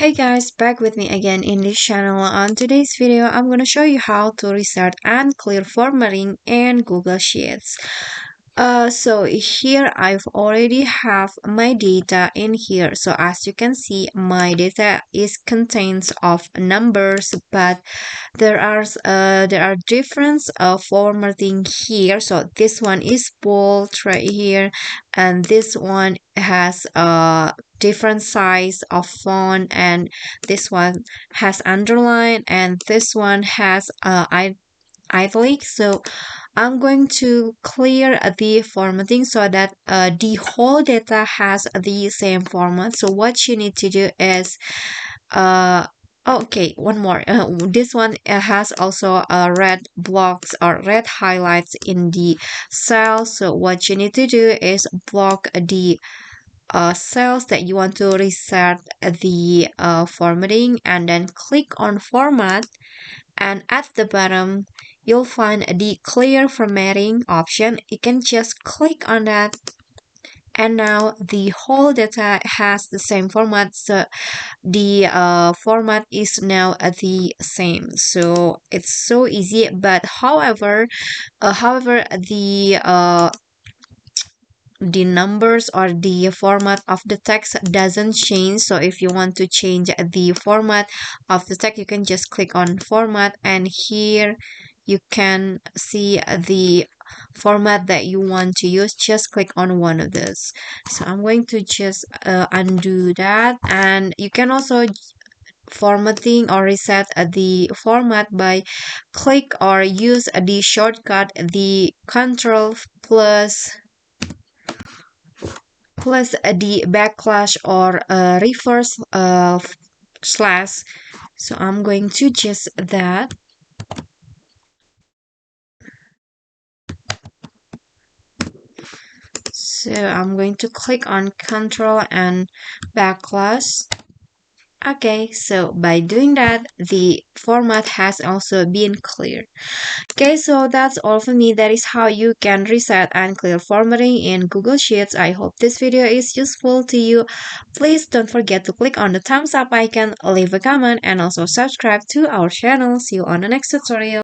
Hey guys, back with me again in this channel. On today's video, I'm going to show you how to reset and clear formatting in Google Sheets. So here I've already have my data in here. So as you can see, my data is contains of numbers, but there are different formatting here. So this one is bold right here, and this one has a different size of font, and this one has underline, and this one has italic. So I'm going to clear the formatting so that the whole data has the same format. So what you need to do is okay, one more. This one has also red blocks or red highlights in the cell. So what you need to do is block the cells that you want to reset the formatting, and then click on format, and at the bottom you'll find the clear formatting option. You can just click on that, and now the whole data has the same format. So the format is now the same. So it's so easy. But however the numbers or the format of the text doesn't change. So if you want to change the format of the text, you can just click on format, and here you can see the format that you want to use. Just click on one of those. So I'm going to just undo that, and you can also formatting or reset the format by click or use the shortcut, the control plus the backslash or reverse slash. So I'm going to just that. So I'm going to click on control and backslash. Okay, so by doing that, the format has also been cleared. Okay, so that's all for me. That is how you can reset and clear formatting in Google Sheets. I hope this video is useful to you. Please don't forget to click on the thumbs up icon, leave a comment, and also subscribe to our channel. See you on the next tutorial.